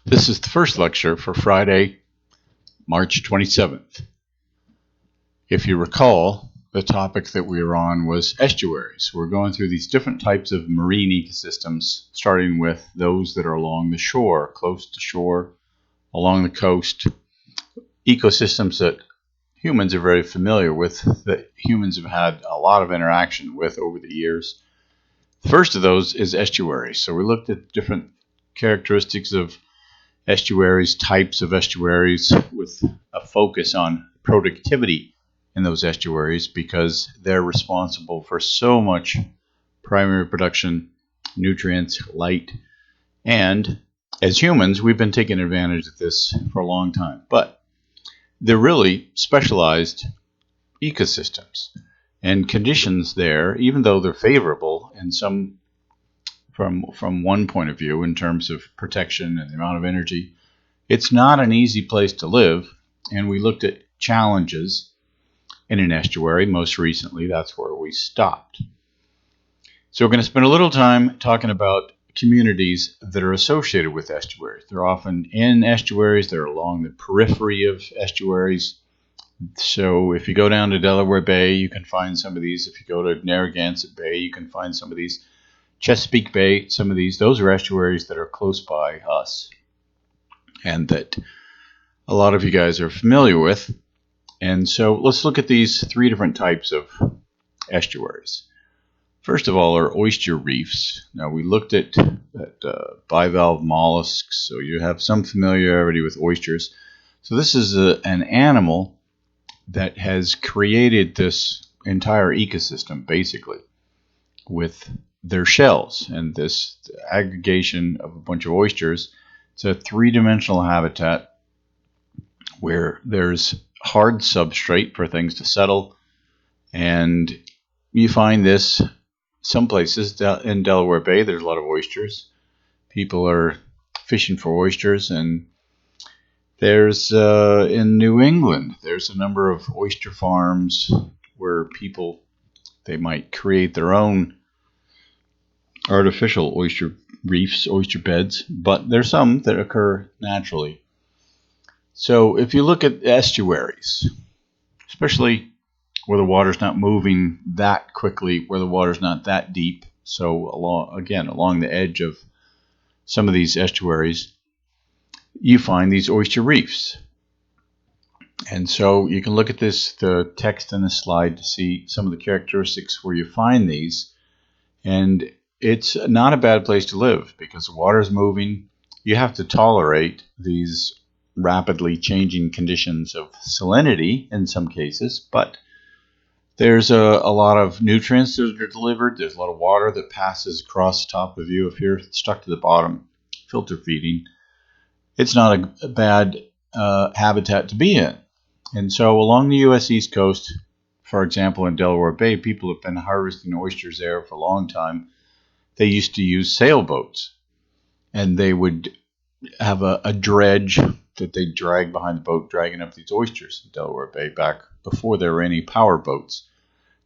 This is the first lecture for Friday, March 27th. If you recall, the topic that we were on was estuaries. We're going through these different types of marine ecosystems, starting with those that are along the shore, close to shore, along the coast, ecosystems that humans are very familiar with, that humans have had a lot of interaction with over the years. The first of those is estuaries. So we looked at different characteristics of estuaries, types of estuaries, with a focus on productivity in those estuaries because they're responsible for so much primary production, nutrients, light, and as humans, we've been taking advantage of this for a long time. But they're really specialized ecosystems, and conditions there, even though they're favorable in some from one point of view in terms of protection and the amount of energy, it's not an easy place to live. And we looked at challenges in an estuary. Most recently, that's where we stopped. So we're going to spend a little time talking about communities that are associated with estuaries. They're often in estuaries. They're along the periphery of estuaries. So if you go down to Delaware Bay, you can find some of these. If you go to Narragansett Bay, you can find some of these. Chesapeake Bay, some of these, those are estuaries that are close by us and that a lot of you guys are familiar with. And so let's look at these three different types of estuaries. First of all are oyster reefs. Now we looked at bivalve mollusks, so you have some familiarity with oysters. So this is an animal that has created this entire ecosystem basically with their shells and this aggregation of a bunch of oysters. It's a three-dimensional habitat where there's hard substrate for things to settle, and you find this some places in Delaware Bay. There's a lot of oysters. People are fishing for oysters, and there's in New England there's a number of oyster farms where people, they might create their own artificial oyster reefs, oyster beds, but there's some that occur naturally. So if you look at estuaries, especially where the water's not moving that quickly, where the water's not that deep, so along the edge of some of these estuaries, you find these oyster reefs. And so you can look at the text in the slide to see some of the characteristics where you find these. And it's not a bad place to live because the water is moving. You have to tolerate these rapidly changing conditions of salinity in some cases, but there's a lot of nutrients that are delivered. There's a lot of water that passes across the top of you. If you're stuck to the bottom, filter feeding, it's not a bad habitat to be in. And so along the U.S. East Coast, for example, in Delaware Bay, people have been harvesting oysters there for a long time. They used to use sailboats, and they would have a dredge that they'd drag behind the boat, dragging up these oysters in Delaware Bay back before there were any power boats.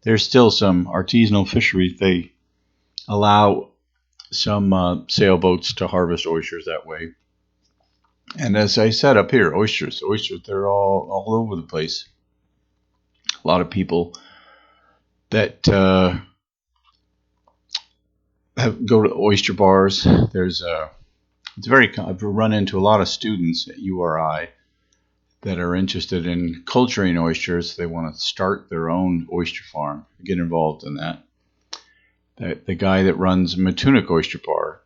There's still some artisanal fisheries. They allow some sailboats to harvest oysters that way. And as I said up here, oysters, they're all over the place. A lot of people that go to oyster bars. I've run into a lot of students at URI that are interested in culturing oysters. They want to start their own oyster farm, get involved in that. The guy that runs Matunic Oyster Bar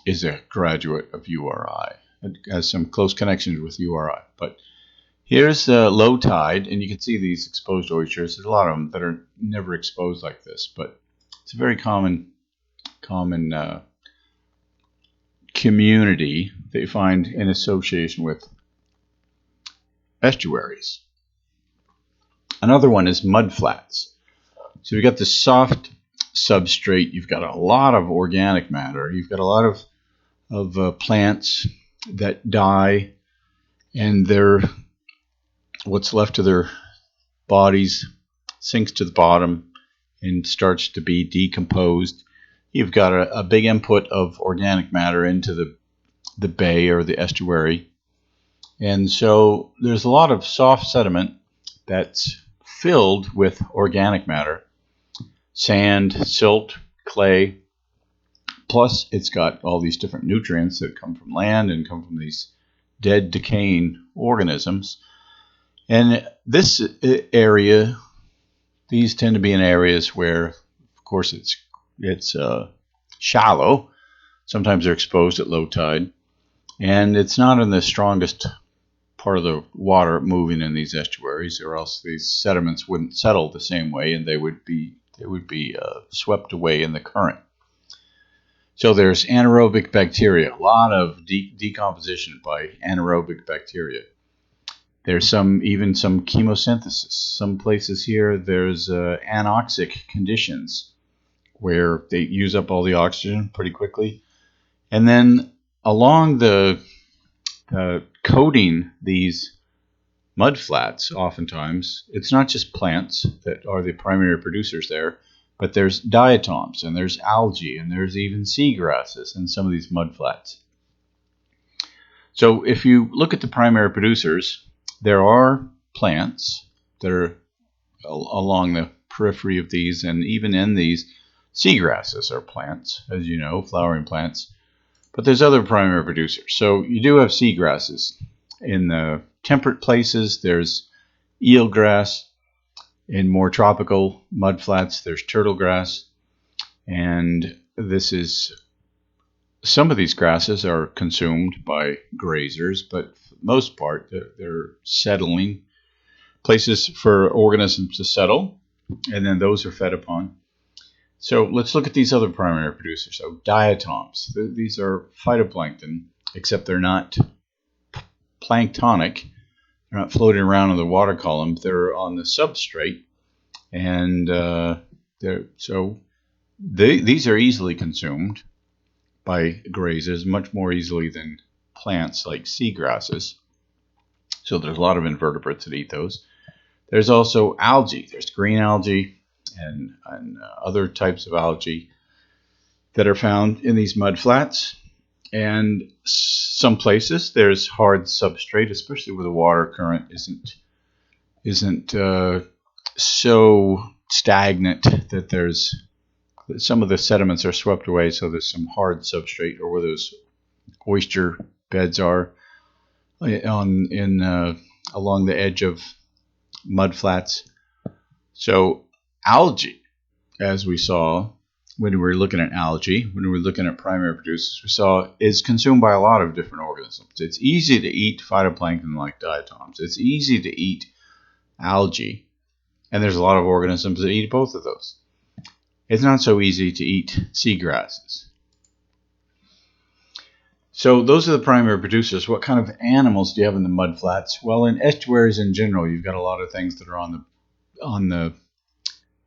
is a graduate of URI. It has some close connections with URI. But here's low tide, and you can see these exposed oysters. There's a lot of them that are never exposed like this, but it's a very common community that you find in association with estuaries. Another one is mudflats. So you've got the soft substrate. You've got a lot of organic matter. You've got a lot of plants that die, and what's left of their bodies sinks to the bottom and starts to be decomposed. You've got a big input of organic matter into the the bay or the estuary. And so there's a lot of soft sediment that's filled with organic matter, sand, silt, clay, plus it's got all these different nutrients that come from land and come from these dead, decaying organisms. And this area, these tend to be in areas where, of course, it's shallow. Sometimes they're exposed at low tide, and it's not in the strongest part of the water moving in these estuaries, or else these sediments wouldn't settle the same way, and they would be swept away in the current. So there's anaerobic bacteria, a lot of decomposition by anaerobic bacteria. There's even some chemosynthesis. Some places here there's anoxic conditions where they use up all the oxygen pretty quickly. And then along the coating these mudflats, oftentimes, it's not just plants that are the primary producers there, but there's diatoms, and there's algae, and there's even seagrasses in some of these mudflats. So if you look at the primary producers, there are plants that are along the periphery of these, and even in these, seagrasses are plants, as you know, flowering plants. But there's other primary producers. So you do have seagrasses. In the temperate places, there's eelgrass. In more tropical mudflats, there's turtlegrass. And some of these grasses are consumed by grazers, but for the most part, they're settling places for organisms to settle, and then those are fed upon. So let's look at these other primary producers. So diatoms, these are phytoplankton, except they're not planktonic. They're not floating around in the water column. They're on the substrate, and these are easily consumed by grazers, much more easily than plants like seagrasses. So there's a lot of invertebrates that eat those. There's also algae. There's green algae and other types of algae that are found in these mudflats. And some places there's hard substrate, especially where the water current isn't so stagnant that there's some of the sediments are swept away, so there's some hard substrate, or where those oyster beds are along the edge of mudflats. So algae, as we saw when we were looking at algae, when we were looking at primary producers, we saw is consumed by a lot of different organisms. It's easy to eat phytoplankton like diatoms. It's easy to eat algae, and there's a lot of organisms that eat both of those. It's not so easy to eat seagrasses. So those are the primary producers. What kind of animals do you have in the mudflats? Well, in estuaries in general, you've got a lot of things that are on the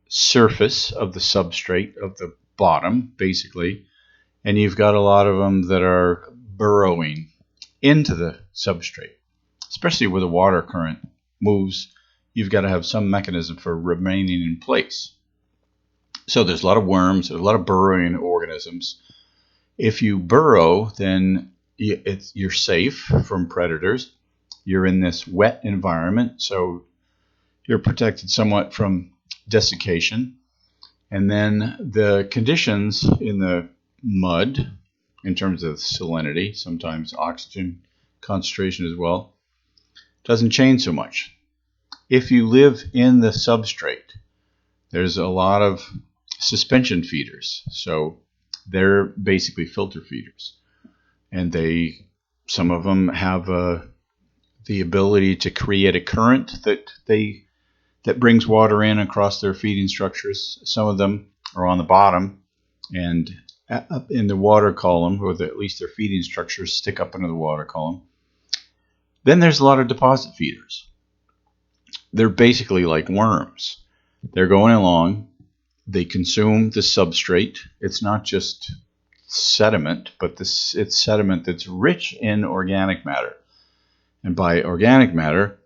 surface of the substrate of the bottom, basically, and you've got a lot of them that are burrowing into the substrate, especially where the water current moves. You've got to have some mechanism for remaining in place. So there's a lot of worms, there's a lot of burrowing organisms. If you burrow, then you're safe from predators. You're in this wet environment, so you're protected somewhat from desiccation. And then the conditions in the mud, in terms of salinity, sometimes oxygen concentration as well, doesn't change so much. If you live in the substrate, there's a lot of suspension feeders. So they're basically filter feeders. And some of them have the ability to create a current that brings water in across their feeding structures. Some of them are on the bottom and up in the water column, or at least their feeding structures stick up into the water column. Then there's a lot of deposit feeders. They're basically like worms. They're going along. They consume the substrate. It's not just sediment, but it's sediment that's rich in organic matter. And by organic matter,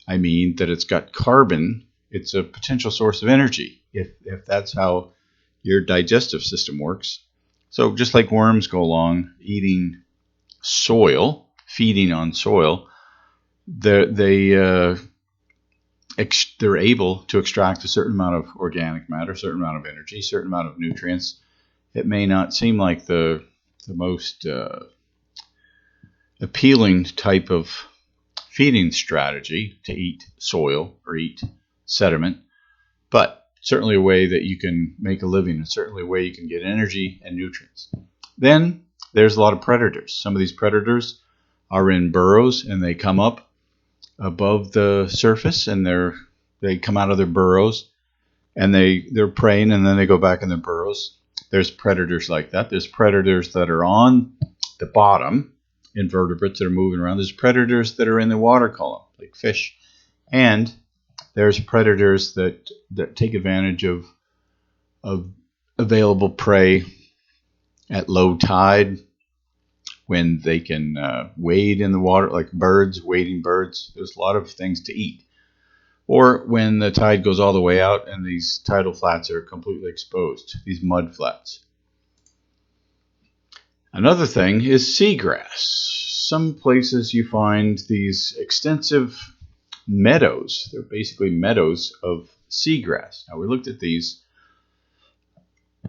I mean that it's got carbon. It's a potential source of energy, if that's how your digestive system works. So just like worms go along eating soil, feeding on soil, they're able to extract a certain amount of organic matter, a certain amount of energy, a certain amount of nutrients. It may not seem like the most appealing type of feeding strategy to eat soil or eat sediment, but certainly a way that you can make a living, and certainly a way you can get energy and nutrients. Then there's a lot of predators. Some of these predators are in burrows, and they come up above the surface, and they come out of their burrows, and they're preying, and then they go back in their burrows. There's predators like that. There's predators that are on the bottom, invertebrates that are moving around. There's predators that are in the water column, like fish. And there's predators that take advantage of available prey at low tide, when they can wade in the water, like birds, wading birds. There's a lot of things to eat. Or when the tide goes all the way out and these tidal flats are completely exposed, these mud flats. Another thing is seagrass. Some places you find these extensive meadows. They're basically meadows of seagrass. Now, we looked at these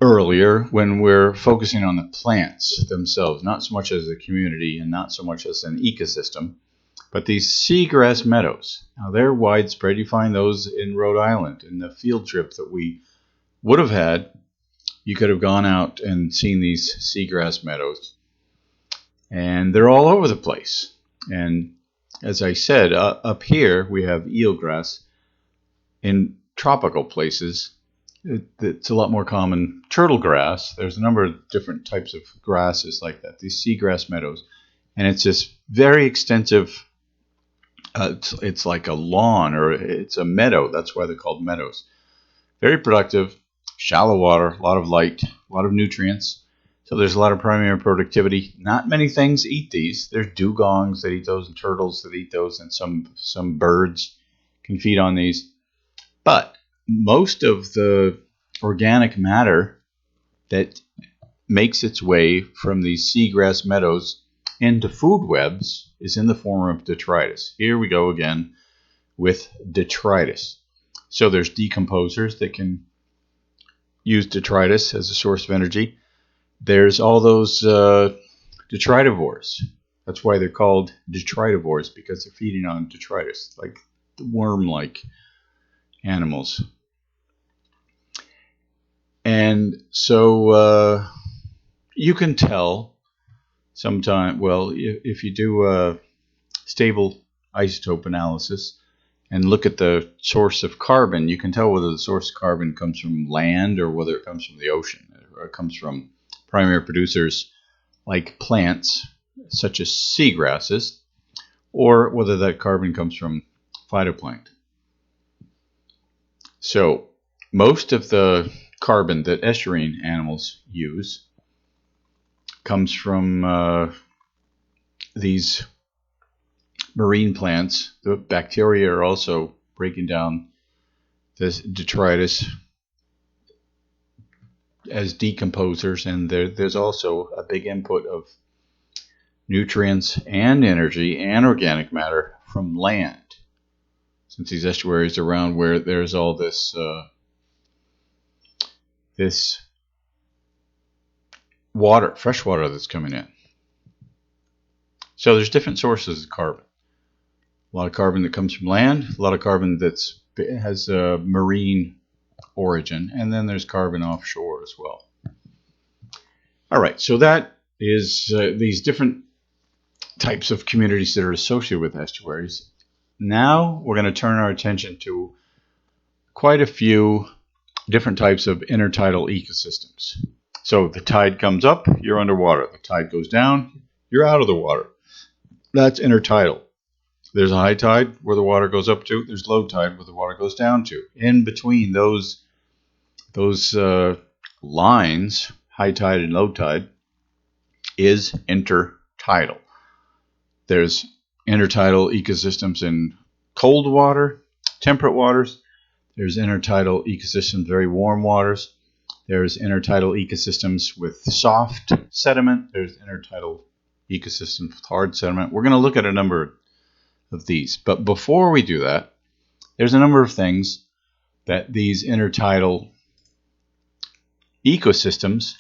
earlier when we're focusing on the plants themselves, not so much as a community and not so much as an ecosystem, but these seagrass meadows. Now, they're widespread. You find those in Rhode Island. In the field trip that we would have had, you could have gone out and seen these seagrass meadows. And they're all over the place. And as I said, up here we have eelgrass. In tropical places, it's a lot more common. Turtle grass, there's a number of different types of grasses like that, these seagrass meadows. And it's this very extensive, it's like a lawn, or it's a meadow. That's why they're called meadows. Very productive, shallow water, a lot of light, a lot of nutrients. So there's a lot of primary productivity. Not many things eat these. There's dugongs that eat those, and turtles that eat those, and some birds can feed on these. But most of the organic matter that makes its way from these seagrass meadows into food webs is in the form of detritus. Here we go again with detritus. So there's decomposers that can use detritus as a source of energy. There's all those detritivores. That's why they're called detritivores, because they're feeding on detritus, like the worm-like animals. And so you can tell sometime, well, if you do a stable isotope analysis and look at the source of carbon, you can tell whether the source of carbon comes from land or whether it comes from the ocean, or it comes from primary producers like plants, such as seagrasses, or whether that carbon comes from phytoplankton. So most of the carbon that estuarine animals use comes from these marine plants. The bacteria are also breaking down this detritus as decomposers, and there's also a big input of nutrients and energy and organic matter from land, since these estuaries are around where there's all this water, fresh water that's coming in. So there's different sources of carbon. A lot of carbon that comes from land, a lot of carbon that has a marine origin, and then there's carbon offshore as well. All right, so that is these different types of communities that are associated with estuaries. Now we're going to turn our attention to quite a few different types of intertidal ecosystems. So the tide comes up, you're underwater. The tide goes down, you're out of the water. That's intertidal. There's a high tide where the water goes up to. There's low tide where the water goes down to. In between those lines, high tide and low tide, is intertidal. There's intertidal ecosystems in cold water, temperate waters. There's intertidal ecosystems, very warm waters. There's intertidal ecosystems with soft sediment. There's intertidal ecosystems with hard sediment. We're going to look at a number of these. But before we do that, there's a number of things that these intertidal ecosystems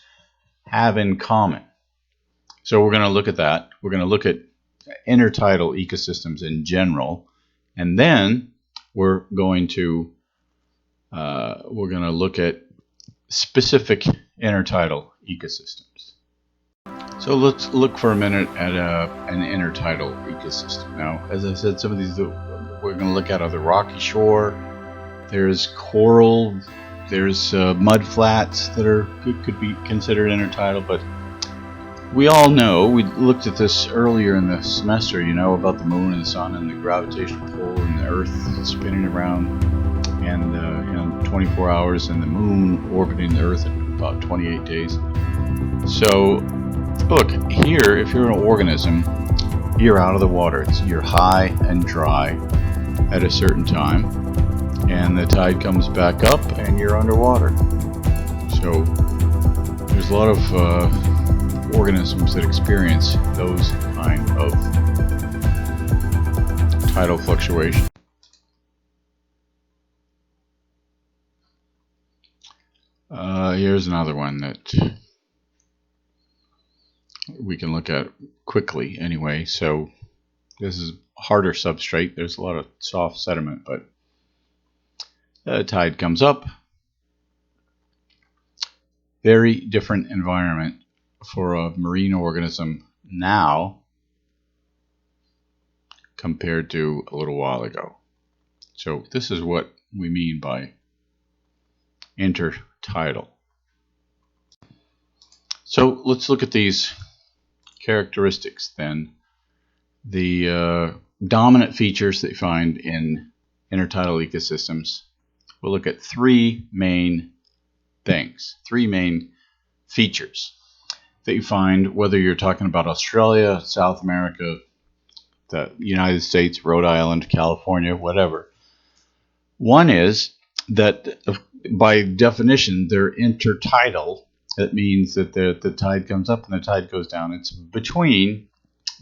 have in common. So we're going to look at that. We're going to look at intertidal ecosystems in general, and then we're going to look at specific intertidal ecosystems. So let's look for a minute at an intertidal ecosystem. Now, as I said, some of these that we're going to look at are the rocky shore. There's coral. There's mud flats that could be considered intertidal. But we all know, we looked at this earlier in the semester, about the moon and the sun and the gravitational pull and the Earth spinning around and 24 hours, and the moon orbiting the Earth in about 28 days. So look, here, if you're an organism, you're out of the water. You're high and dry at a certain time, and the tide comes back up and you're underwater. So there's a lot of organisms that experience those kind of tidal fluctuation. Here's another one that we can look at quickly anyway. So this is harder substrate. There's a lot of soft sediment, but the tide comes up. Very different environment for a marine organism now compared to a little while ago. So this is what we mean by intertidal. So let's look at these characteristics then. The dominant features that you find in intertidal ecosystems. We'll look at three main things, three main features that you find whether you're talking about Australia, South America, the United States, Rhode Island, California, whatever. One is that by definition they're intertidal. That means that the tide comes up and the tide goes down. It's between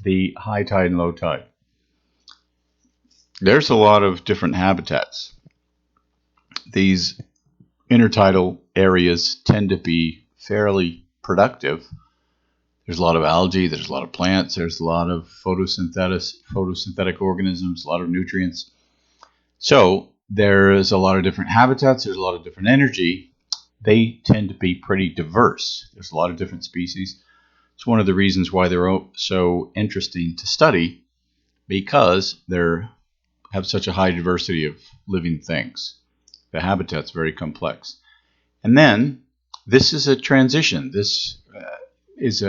the high tide and low tide. There's a lot of different habitats. These intertidal areas tend to be fairly productive. There's a lot of algae, there's a lot of plants, there's a lot of photosynthetic organisms, a lot of nutrients. So there's a lot of different habitats, there's a lot of different energy. They tend to be pretty diverse. There's a lot of different species. It's one of the reasons why they're so interesting to study, because they have such a high diversity of living things. The habitat's very complex. And then this is a transition. This is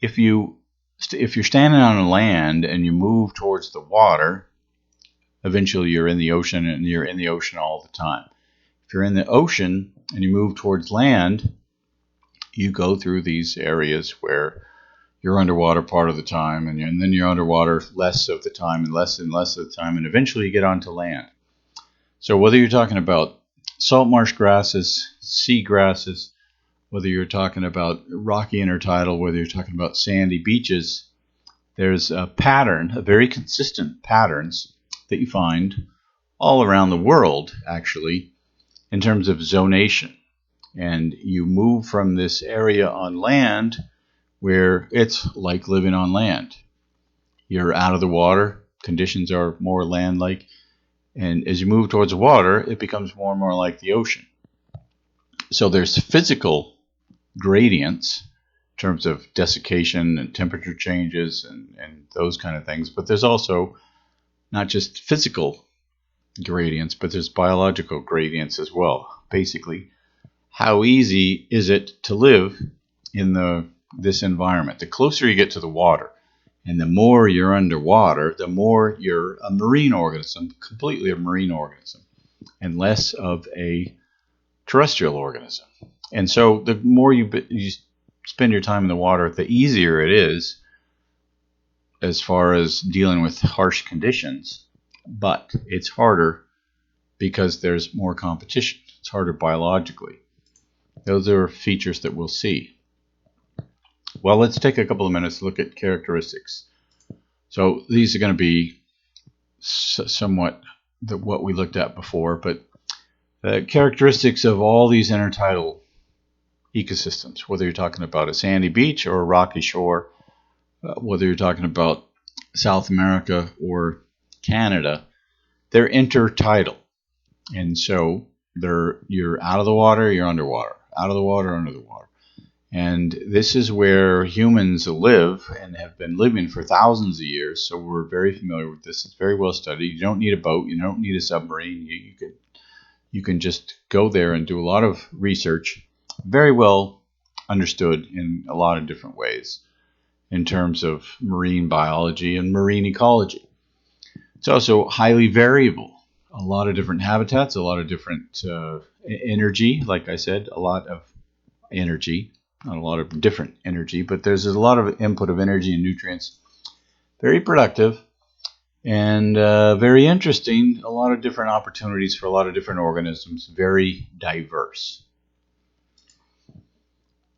if you're standing on land and you move towards the water, eventually you're in the ocean, and you're in the ocean all the time. If you're in the ocean and you move towards land, you go through these areas where you're underwater part of the time, and then you're underwater less of the time and less of the time, and eventually you get onto land. So whether you're talking about salt marsh grasses, sea grasses, whether you're talking about rocky intertidal, whether you're talking about sandy beaches, there's a pattern, a very consistent patterns that you find all around the world, actually, in terms of zonation. And you move from this area on land where it's like living on land. You're out of the water, conditions are more land-like, and as you move towards the water, it becomes more and more like the ocean. So there's physical gradients in terms of desiccation and temperature changes and those kind of things, but there's also not just physical gradients, but there's biological gradients as well. Basically, how easy is it to live in this environment? The closer you get to the water, and the more you're underwater, the more you're a marine organism, completely a marine organism, and less of a terrestrial organism. And so the more you spend your time in the water, the easier it is as far as dealing with harsh conditions. But it's harder because there's more competition. It's harder biologically. Those are features that we'll see. Well, let's take a couple of minutes to look at characteristics. So these are going to be somewhat what we looked at before, but characteristics of all these intertidal ecosystems, whether you're talking about a sandy beach or a rocky shore, whether you're talking about South America or Canada, they're intertidal. And so you're out of the water, you're underwater, out of the water, under the water. And this is where humans live and have been living for thousands of years, so we're very familiar with this. It's very well studied. You don't need a boat, you don't need a submarine. You can just go there and do a lot of research, very well understood in a lot of different ways in terms of marine biology and marine ecology. It's also highly variable. A lot of different habitats, a lot of different energy, like I said, a lot of energy. Not a lot of different energy, but there's a lot of input of energy and nutrients. Very productive and very interesting. A lot of different opportunities for a lot of different organisms. Very diverse.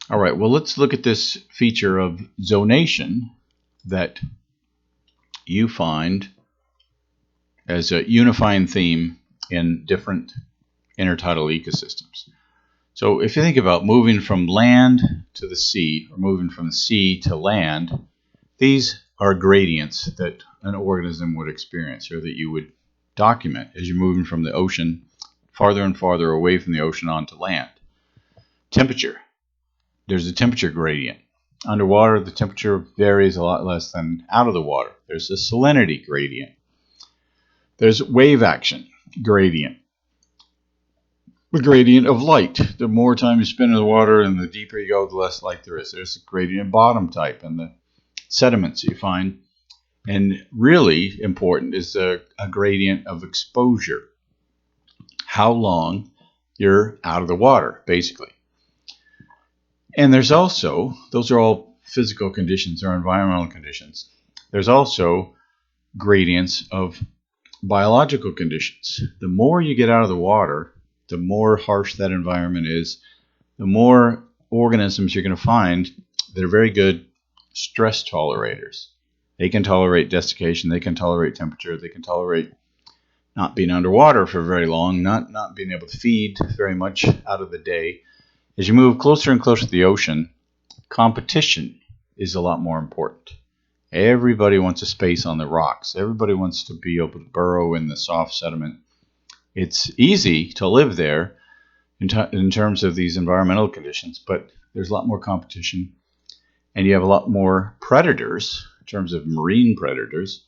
All right, well, let's look at this feature of zonation that you find as a unifying theme in different intertidal ecosystems. So if you think about moving from land to the sea, or moving from the sea to land, these are gradients that an organism would experience, or that you would document as you're moving from the ocean farther and farther away from the ocean onto land. Temperature. There's a temperature gradient. Underwater, the temperature varies a lot less than out of the water. There's a salinity gradient. There's wave action gradient. The gradient of light. The more time you spend in the water and the deeper you go, the less light there is. There's a gradient bottom type and the sediments you find. And really important is a gradient of exposure. How long you're out of the water, basically. And there's also, those are all physical conditions or environmental conditions. There's also gradients of biological conditions. The more you get out of the water, the more harsh that environment is, the more organisms you're going to find that are very good stress tolerators. They can tolerate desiccation, they can tolerate temperature, they can tolerate not being underwater for very long, not being able to feed very much out of the day. As you move closer and closer to the ocean, competition is a lot more important. Everybody wants a space on the rocks. Everybody wants to be able to burrow in the soft sediment. It's easy to live there in terms of these environmental conditions, but there's a lot more competition, and you have a lot more predators in terms of marine predators.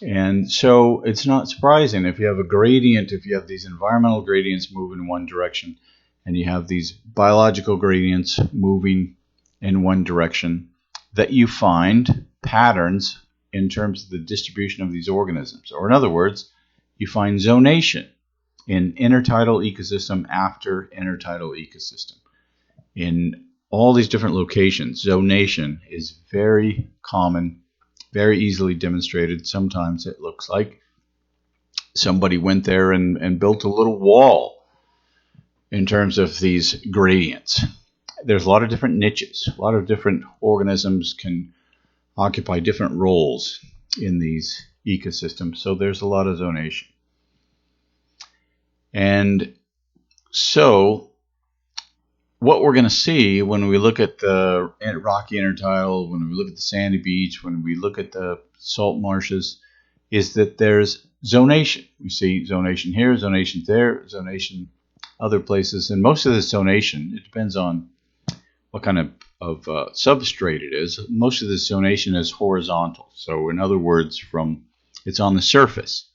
And so it's not surprising if you have a gradient, if you have these environmental gradients moving in one direction, and you have these biological gradients moving in one direction, that you find patterns in terms of the distribution of these organisms. Or in other words, you find zonation in intertidal ecosystem after intertidal ecosystem. In all these different locations, zonation is very common, very easily demonstrated. Sometimes it looks like somebody went there and built a little wall in terms of these gradients. There's a lot of different niches. A lot of different organisms can occupy different roles in these ecosystems. So there's a lot of zonation. And so what we're going to see when we look at the rocky intertidal, when we look at the sandy beach, when we look at the salt marshes, is that there's zonation. We see zonation here, zonation there, zonation other places. And most of this zonation, it depends on what kind of substrate it is. Most of this zonation is horizontal. So in other words, it's on the surface.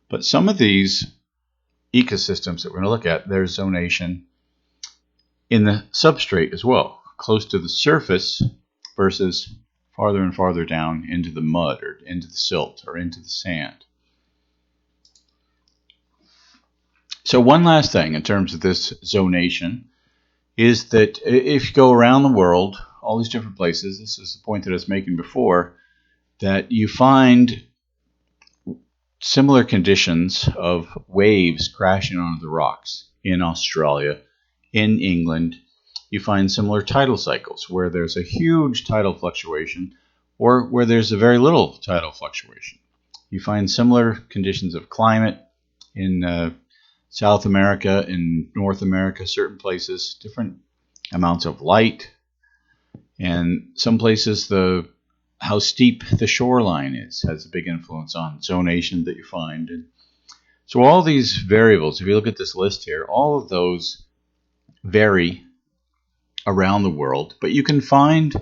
But some of these ecosystems that we're going to look at, there's zonation in the substrate as well, close to the surface versus farther and farther down into the mud or into the silt or into the sand. So one last thing in terms of this zonation is that if you go around the world, all these different places, this is the point that I was making before, that you find similar conditions of waves crashing onto the rocks in Australia, in England, you find similar tidal cycles where there's a huge tidal fluctuation or where there's a very little tidal fluctuation. You find similar conditions of climate in South America, in North America, certain places, different amounts of light, and some places how steep the shoreline is has a big influence on zonation that you find. And so all these variables, if you look at this list here, all of those vary around the world, but you can find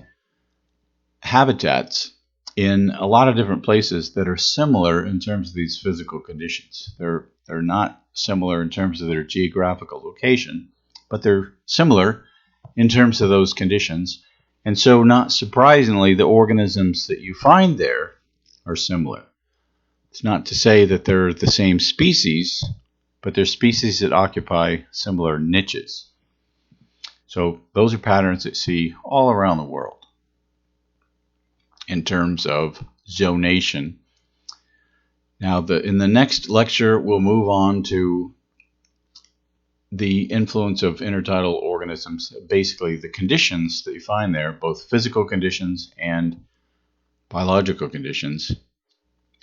habitats in a lot of different places that are similar in terms of these physical conditions. They're not similar in terms of their geographical location, but they're similar in terms of those conditions. And so, not surprisingly, the organisms that you find there are similar. It's not to say that they're the same species, but they're species that occupy similar niches. So those are patterns that you see all around the world in terms of zonation. Now, in the next lecture, we'll move on to the influence of intertidal organisms, basically the conditions that you find there, both physical conditions and biological conditions,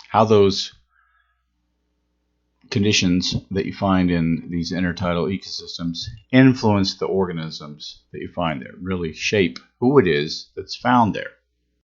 how those conditions that you find in these intertidal ecosystems influence the organisms that you find there, really shape who it is that's found there.